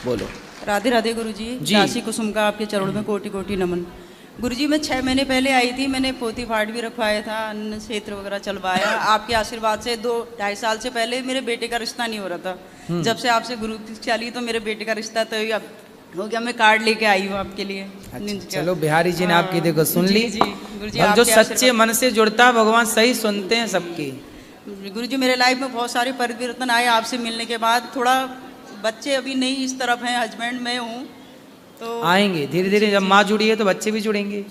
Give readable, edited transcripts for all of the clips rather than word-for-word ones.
बोलो। राधे राधे गुरुजी। जी। दासी कुसुम का आपके चरणों में कोटि कोटि नमन। गुरुजी मैं 6 महीने पहले आई थी, मैंने पोथी पाठ भी रखवाया था, अन्न क्षेत्र वगैरह चलवाया। आपके आशीर्वाद से 2-2.5 साल से पहले मेरे बेटे का रिश्ता नहीं हो रहा था। जब से आपसे गुरु चली तो मेरे बेटे का रिश्ता तो अब हो गया। मैं कार्ड लेके आई हूँ आपके लिए। अच्छा, चलो बिहारी जी ने आपकी देखो सुन ली। जी गुरुजी, अब जो आपके सच्चे मन से जुड़ता है भगवान सही सुनते हैं सबकी। गुरुजी मेरे लाइफ में बहुत सारे परिवर्तन आए आपसे मिलने के बाद। थोड़ा बच्चे अभी नहीं इस तरफ हैं, हस्बैंड मैं हूँ तो आएंगे धीरे धीरे। जब माँ जुड़ी है तो बच्चे भी जुड़ेंगे।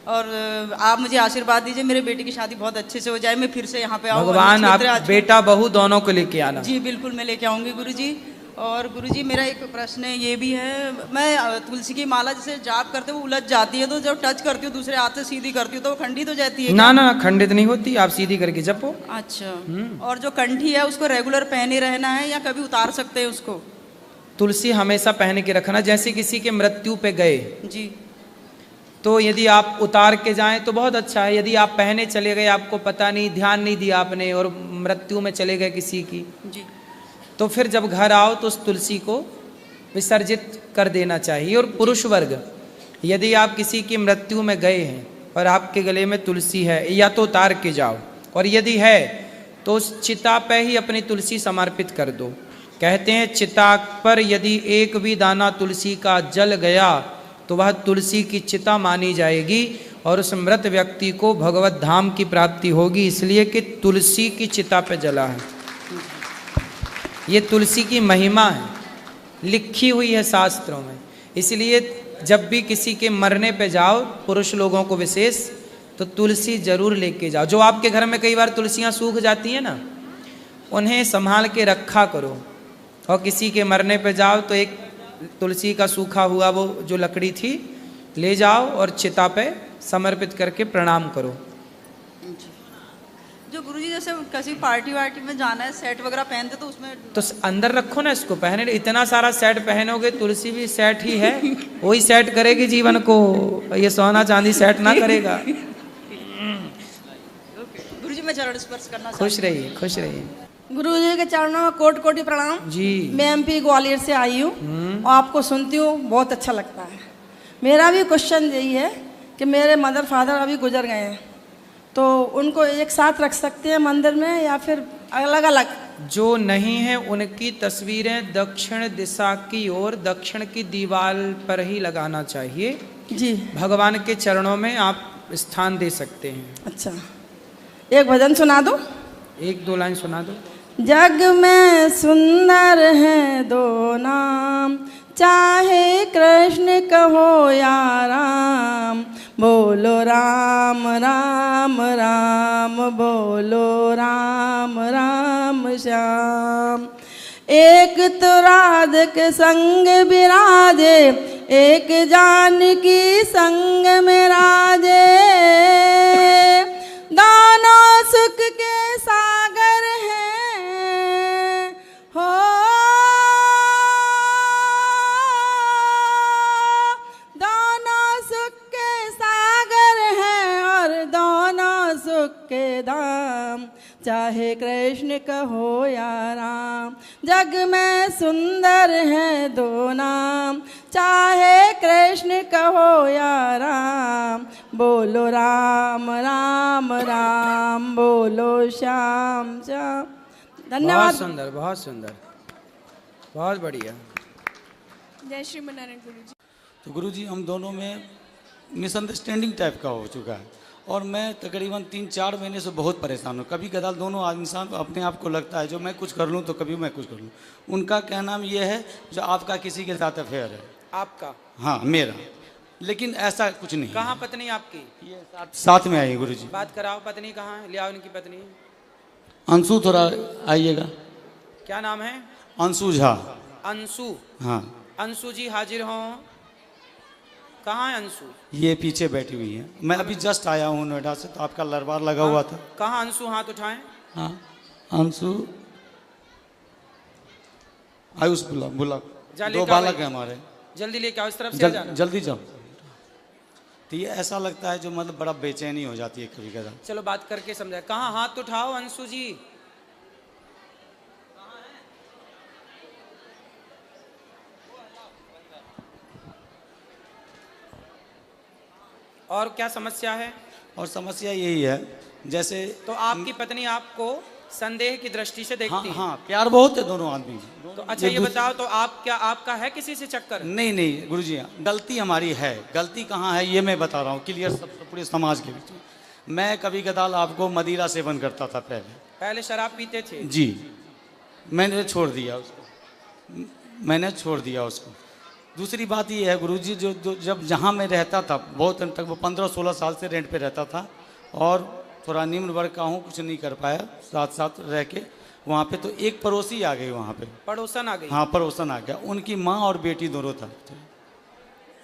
और आप मुझे आशीर्वाद दीजिए मेरे बेटे की शादी बहुत अच्छे से हो जाए, मैं फिर से यहाँ पे आऊँ। भगवान आप बेटा बहू दोनों को लेके आना। जी बिल्कुल मैं लेके आऊँगी गुरुजी। और गुरुजी मेरा एक प्रश्न है, ये भी है, मैं तुलसी की माला जैसे जाप करते वो उलझ जाती है, तो जब टच करती हूँ दूसरे हाथ से सीधी करती हूँ तो वो खंडित हो जाती है? ना ना खंडित नहीं होती, आप सीधी करके जपो। अच्छा। और जो कंठी है उसको रेगुलर पहने रहना है या कभी उतार सकते हैं उसको? तुलसी हमेशा पहन के रखना। जैसे किसी के मृत्यु पे गए जी तो यदि आप उतार के जाएं तो बहुत अच्छा है। यदि आप पहने चले गए, आपको पता नहीं, ध्यान नहीं दिया आपने और मृत्यु में चले गए किसी की, जी तो फिर जब घर आओ तो उस तुलसी को विसर्जित कर देना चाहिए। और पुरुष वर्ग, यदि आप किसी की मृत्यु में गए हैं और आपके गले में तुलसी है, या तो उतार के जाओ, और यदि है तो उस चिता पे ही अपनी तुलसी समर्पित कर दो। कहते हैं चिता पर यदि एक भी दाना तुलसी का जल गया तो वह तुलसी की चिता मानी जाएगी और उस मृत व्यक्ति को भगवत धाम की प्राप्ति होगी, इसलिए कि तुलसी की चिता पे जला है। ये तुलसी की महिमा है, लिखी हुई है शास्त्रों में। इसलिए जब भी किसी के मरने पे जाओ, पुरुष लोगों को विशेष, तो तुलसी जरूर लेके जाओ। जो आपके घर में कई बार तुलसियां सूख जाती हैं ना, उन्हें संभाल के रखा करो। और किसी के मरने पे जाओ तो एक तुलसी का सूखा हुआ वो जो लकड़ी थी ले जाओ और चिता पे समर्पित करके प्रणाम करो। जो गुरुजी जैसे किसी पार्टी वार्टी में जाना है, सेट वगैरह पहनते तो उसमें तो अंदर रखो ना इसको, पहने। इतना सारा सेट पहनोगे, तुलसी भी सेट ही है, वही सेट करेगी जीवन को, ये सोना चांदी सेट ना करेगा। गुरुजी मैं चरण स्पर्श करना खुश रहिए, खुश रहिए। गुरु जी के चरणों में कोटि कोटि प्रणाम जी। मैं एमपी ग्वालियर से आई हूँ और आपको सुनती हूँ, बहुत अच्छा लगता है। मेरा भी क्वेश्चन यही है कि मेरे मदर फादर अभी गुजर गए हैं, तो उनको एक साथ रख सकते हैं मंदिर में या फिर अलग अलग? जो नहीं है उनकी तस्वीरें दक्षिण दिशा की ओर, दक्षिण की दीवार पर ही लगाना चाहिए। जी। भगवान के चरणों में आप स्थान दे सकते हैं। अच्छा, एक भजन सुना दो। 1-2 लाइन सुना दो। जग में सुंदर हैं दो नाम, चाहे कृष्ण कहो या राम, बोलो राम राम राम, बोलो राम राम श्याम। एक तो राधिक संग विराजे, एक जानकी संग में राजे, दोनों सुख के सागर हैं हो, दोनों सुख के सागर हैं और दोनों सुख के धाम, चाहे कृष्ण कहो या राम। जग में सुंदर हैं दो नाम, चाहे कृष्ण कहो या राम, बोलो राम राम राम, बोलो श्याम श्याम। धन्यवाद। बहुत सुंदर, बहुत सुंदर, बहुत बढ़िया। जय श्री नारायण गुरुजी। तो गुरुजी हम दोनों में मिसअंडरस्टैंडिंग टाइप का हो चुका है और मैं तकरीबन 3-4 महीने से बहुत परेशान हूँ। कभी कदाल दोनों इंसान अपने आप को लगता है जो मैं कुछ कर लूँ तो कभी मैं कुछ कर लूँ। उनका कहना ये है जो आपका किसी के साथ अफेयर है। आपका? हाँ मेरा, लेकिन ऐसा कुछ नहीं। कहाँ पत्नी आपकी? ये साथ में आई गुरुजी। बात कराओ, पत्नी कहाँ है? ले आओ इनकी पत्नी। अंशु थोड़ा आइएगा। क्या नाम है? अंशु झा। अंशु? हाँ। अंशु जी हाजिर हों। कहाँ है अंशु? ये पीछे बैठी हुई है। मैं अभी जस्ट आया हूँ नोएडा से, तो आपका लरबार लगा हुआ था। कहाँ अंशु? हाथ उठाएं। हाँ अंशु आयुष बुला 2 बालक है हमारे। जल्दी लेके आओ, इस तरफ से जाना। जल्दी जाओ। तो ये ऐसा लगता है जो मतलब बड़ा बेचैनी हो जाती है कभी कभी। चलो बात करके समझाए। कहाँ? हाथ उठाओ अंशु जी। और क्या समस्या है? और समस्या यही है, जैसे तो आपकी पत्नी आपको संदेह की दृष्टि से हाँ देखती है? हाँ, प्यार बहुत है दोनों आदमी में। तो अच्छा ये बताओ, तो आप क्या, आपका है किसी से चक्कर? नहीं नहीं गुरुजी, गलती हमारी है। गलती कहाँ है ये मैं बता रहा हूँ क्लियर, सब पूरे समाज के बीच में। मैं कभी कदाल आपको मदिरा सेवन करता था पहले शराब पीते थे? जी, मैंने छोड़ दिया उसको, मैंने छोड़ दिया उसको। दूसरी बात ये है गुरुजी, जो जब जहाँ मैं रहता था बहुत दिन तक, वो 15-16 साल से रेंट पे रहता था और थोड़ा निम्न वर्ग का हूँ, कुछ नहीं कर पाया साथ साथ रह के वहाँ पे। तो एक पड़ोसी आ गई वहाँ पे, पड़ोसन आ गई? हाँ पड़ोसन आ गया। उनकी माँ और बेटी दोनों था,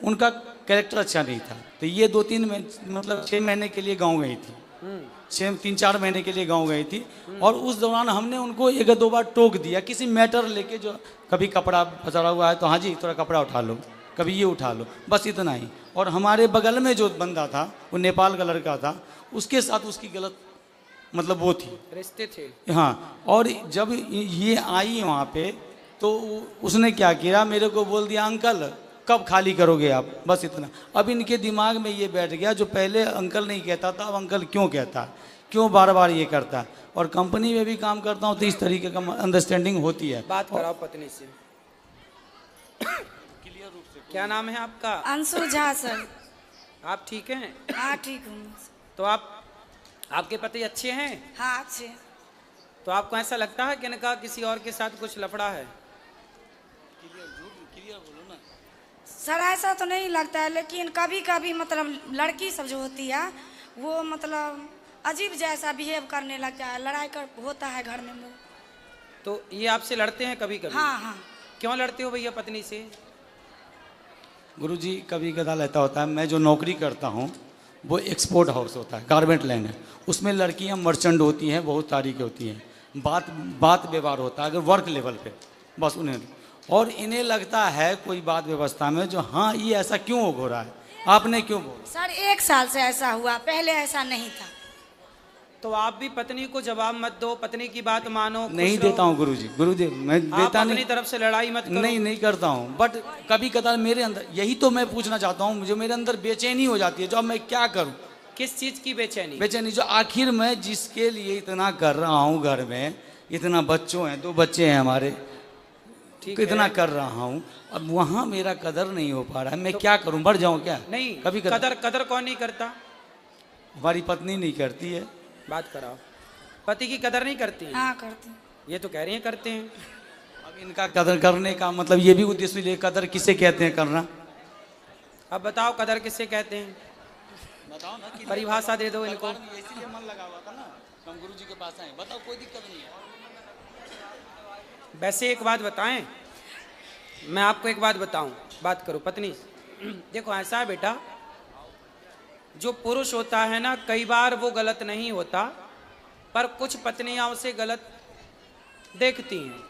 उनका कैरेक्टर अच्छा नहीं था। तो ये 2-3 मतलब 6 महीने के लिए गाँव गई थी, 3-4 महीने के लिए गांव गई थी। और उस दौरान हमने उनको 1-2 बार टोक दिया किसी मैटर लेके, जो कभी कपड़ा पसरा हुआ है तो हाँ जी थोड़ा कपड़ा उठा लो, कभी ये उठा लो, बस इतना ही। और हमारे बगल में जो बंदा था वो नेपाल का लड़का था, उसके साथ उसकी गलत मतलब वो थी, रिश्ते थे। हाँ। और जब ये आई वहाँ पे तो उसने क्या किया, मेरे को बोल दिया अंकल कब खाली करोगे आप, बस इतना। अब इनके दिमाग में ये बैठ गया, जो पहले अंकल नहीं कहता था अब अंकल क्यों कहता है, क्यों बार बार ये करता है। और कंपनी में भी काम करता हूँ तो इस तरीके का अंडरस्टैंडिंग होती है। बात कराओ पत्नी से। क्या नाम है आपका? अंशु झा सर। आप ठीक हैं? हाँ ठीक हूँ। तो आपके पति अच्छे हैं? हाँ अच्छे। तो आपको ऐसा लगता है कि इनका किसी और के साथ कुछ लफड़ा है? सर ऐसा तो नहीं लगता है, लेकिन कभी कभी मतलब लड़की सब जो होती है वो मतलब अजीब जैसा बिहेव करने लगता है, लड़ाई कर होता है घर में लोग। तो ये आपसे लड़ते हैं कभी कभी? हाँ हाँ। क्यों लड़ते हो भैया पत्नी से? गुरुजी कभी कदाल ऐसा होता है, मैं जो नौकरी करता हूँ वो एक्सपोर्ट हाउस होता है, गारमेंट लाइन है, उसमें लड़कियाँ मर्चेंट होती हैं, बहुत सारी की होती हैं। बात व्यवहार होता है अगर वर्क लेवल पे, बस उन्हें। और इन्हें लगता है कोई बात व्यवस्था में जो हाँ ये ऐसा क्यों हो रहा है, आपने क्यों बोला? सर 1 साल से ऐसा हुआ, पहले ऐसा नहीं था। तो आप भी पत्नी को जवाब मत दो, पत्नी की बात मानो। नहीं देता हूँ गुरुजी, मैं देता नहीं। अपनी तरफ से लड़ाई मत करो। नहीं करता हूँ, बट कभी कदार मेरे अंदर, यही तो मैं पूछना चाहता हूँ, मुझे मेरे अंदर बेचैनी हो जाती है, जो अब मैं क्या करूँ। किस चीज की बेचैनी? बेचैनी जो आखिर मैं जिसके लिए इतना कर रहा हूँ, घर में इतना बच्चों हैं, 2 बच्चे हैं हमारे, इतना कर रहा हूँ, अब वहाँ मेरा कदर नहीं हो पा रहा है। मैं क्या करूँ, बढ़ जाऊँ क्या? नहीं, कभी कदर कौन नहीं करता? हमारी पत्नी नहीं करती है। बात कराओ। पति की कदर नहीं करती है? हाँ करती। ये तो कह रही हैं करते हैं। अब इनका कदर करने का मतलब ये भी उद्देश्य ले, कदर किसे कहते हैं करना? अब बताओ कदर किसे कहते हैं? बताओ ना, परिभाषा दे दो इनको। इसीलिए मन लगा हुआ था ना, हम गुरुजी के पास आए। बताओ, कोई दिक्कत नहीं है। वैसे एक बात बताएं, मैं आपको एक बात बताऊं, बात करो पत्नी। देखो ऐसा है बेटा, जो पुरुष होता है ना, कई बार वो गलत नहीं होता, पर कुछ पत्नियां उसे गलत देखती हैं।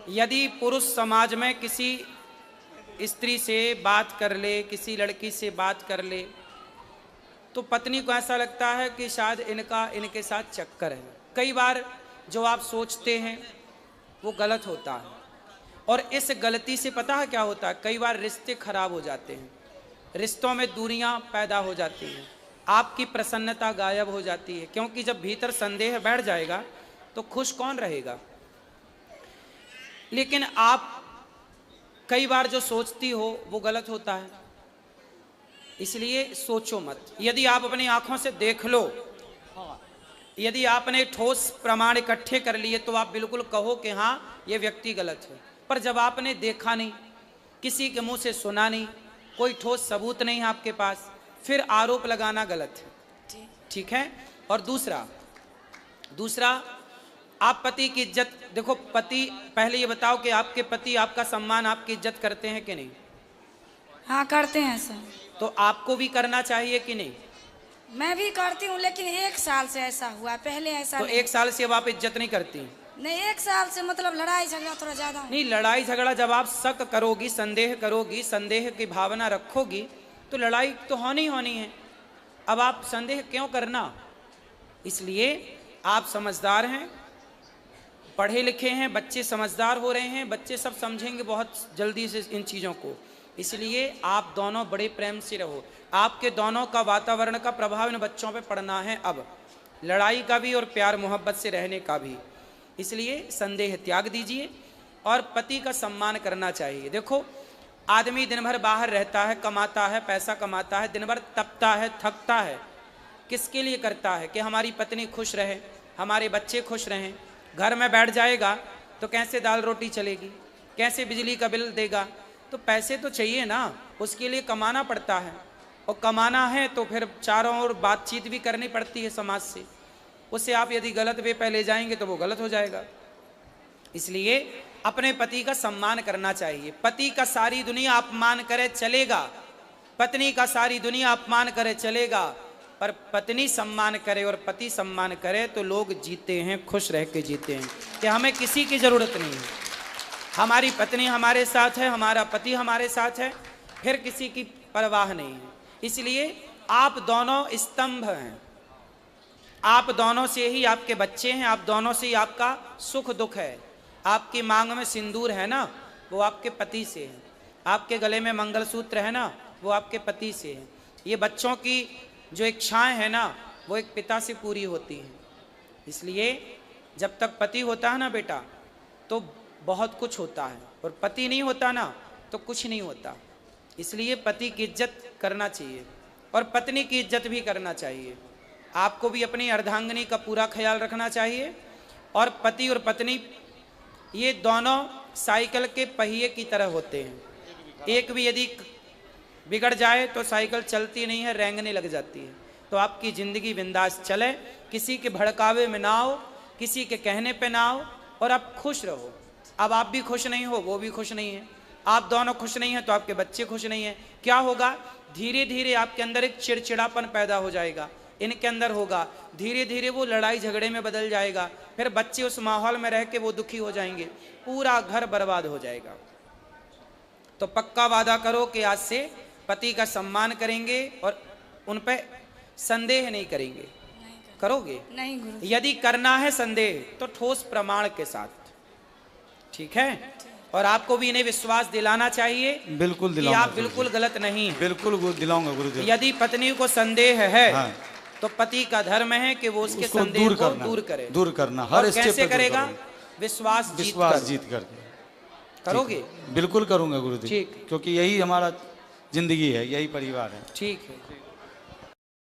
यदि पुरुष समाज में किसी स्त्री से बात कर ले, किसी लड़की से बात कर ले, तो पत्नी को ऐसा लगता है कि शायद इनके साथ चक्कर है। कई बार जो आप सोचते हैं वो गलत होता है, और इस गलती से पता है क्या होता है, कई बार रिश्ते खराब हो जाते हैं, रिश्तों में दूरियां पैदा हो जाती हैं, आपकी प्रसन्नता गायब हो जाती है, क्योंकि जब भीतर संदेह बैठ जाएगा तो खुश कौन रहेगा। लेकिन आप कई बार जो सोचती हो वो गलत होता है, इसलिए सोचो मत। यदि आप अपनी आंखों से देख लो, यदि आपने ठोस प्रमाण इकट्ठे कर लिए तो आप बिल्कुल कहो कि हाँ ये व्यक्ति गलत है। पर जब आपने देखा नहीं, किसी के मुंह से सुना नहीं, कोई ठोस सबूत नहीं है आपके पास, फिर आरोप लगाना गलत है। ठीक है। और दूसरा आप पति की इज्जत, देखो पति, पहले ये बताओ कि आपके पति आपका सम्मान, आपकी इज्जत करते हैं कि नहीं? हाँ करते हैं सर। तो आपको भी करना चाहिए कि नहीं? मैं भी करती हूँ, लेकिन 1 साल से ऐसा हुआ, पहले ऐसा तो नहीं। 1 साल से अब आप इज्जत नहीं करती? नहीं, 1 साल से मतलब लड़ाई झगड़ा थोड़ा ज्यादा। नहीं, लड़ाई झगड़ा जब आप शक करोगी, संदेह करोगी, संदेह की भावना रखोगी, तो लड़ाई तो होनी है। अब आप संदेह क्यों करना? इसलिए आप समझदार हैं, पढ़े लिखे हैं, बच्चे समझदार हो रहे हैं, बच्चे सब समझेंगे बहुत जल्दी से इन चीज़ों को। इसलिए आप दोनों बड़े प्रेम से रहो। आपके दोनों का वातावरण का प्रभाव इन बच्चों पे पड़ना है, अब लड़ाई का भी और प्यार मोहब्बत से रहने का भी। इसलिए संदेह त्याग दीजिए और पति का सम्मान करना चाहिए। देखो, आदमी दिन भर बाहर रहता है, कमाता है, पैसा कमाता है, दिन भर तपता है, थकता है, किसके लिए करता है? कि हमारी पत्नी खुश रहे, हमारे बच्चे खुश रहें। घर में बैठ जाएगा तो कैसे दाल रोटी चलेगी, कैसे बिजली का बिल देगा? तो पैसे तो चाहिए ना, उसके लिए कमाना पड़ता है, और कमाना है तो फिर चारों ओर बातचीत भी करनी पड़ती है समाज से। उससे आप यदि गलत वे पे ले जाएंगे तो वो गलत हो जाएगा। इसलिए अपने पति का सम्मान करना चाहिए। पति का सारी दुनिया अपमान करे चलेगा, पत्नी का सारी दुनिया अपमान करे चलेगा, पर पत्नी सम्मान करे और पति सम्मान करे तो लोग जीते हैं, खुश रह के जीते हैं, कि हमें किसी की ज़रूरत नहीं है। हमारी पत्नी हमारे साथ है, हमारा पति हमारे साथ है, फिर किसी की परवाह नहीं है। इसलिए आप दोनों स्तंभ हैं, आप दोनों से ही आपके बच्चे हैं, आप दोनों से ही आपका सुख दुख है। आपकी मांग में सिंदूर है ना, वो आपके पति से है। आपके गले में मंगलसूत्र है ना, वो आपके पति से है। ये बच्चों की जो इच्छाएं हैं ना, वो एक पिता से पूरी होती हैं। इसलिए जब तक पति होता है ना बेटा, तो बहुत कुछ होता है, और पति नहीं होता ना तो कुछ नहीं होता। इसलिए पति की इज्जत करना चाहिए और पत्नी की इज्जत भी करना चाहिए। आपको भी अपनी अर्धांगिनी का पूरा ख्याल रखना चाहिए। और पति और पत्नी ये दोनों साइकिल के पहिए की तरह होते हैं। एक भी यदि बिगड़ जाए तो साइकिल चलती नहीं है, रेंगने लग जाती है। तो आपकी ज़िंदगी बिंदास चले, किसी के भड़कावे में ना आओ, किसी के कहने पे ना आओ, और आप खुश रहो। अब आप भी खुश नहीं हो, वो भी खुश नहीं है, आप दोनों खुश नहीं हैं तो आपके बच्चे खुश नहीं हैं। क्या होगा? धीरे धीरे आपके अंदर एक चिड़चिड़ापन पैदा हो जाएगा, इनके अंदर होगा, धीरे धीरे वो लड़ाई झगड़े में बदल जाएगा, फिर बच्चे उस माहौल में रह के वो दुखी हो जाएंगे, पूरा घर बर्बाद हो जाएगा। तो पक्का वादा करो कि आज से पति का सम्मान करेंगे और उन पे संदेह नहीं करेंगे। करोगे? नहीं गुरु। यदि करना है संदेह तो ठोस प्रमाण के साथ, ठीक है? और आपको भी इन्हें विश्वास दिलाना चाहिए, बिल्कुल कि दिलाऊंगा आप बिल्कुल गलत नहीं हैं। बिल्कुल दिलाऊंगा गुरुदेव। यदि पत्नी को संदेह है हाँ। तो पति का धर्म है कि वो उसके उसको संदेह को करना, दूर करे। दूर करना, और हर स्टेप कैसे पे दूर करेगा? करूंगा। विश्वास जीत कर करोगे? बिल्कुल करूंगा गुरुदेव, ठीक। क्योंकि यही हमारा जिंदगी है, यही परिवार है। ठीक है।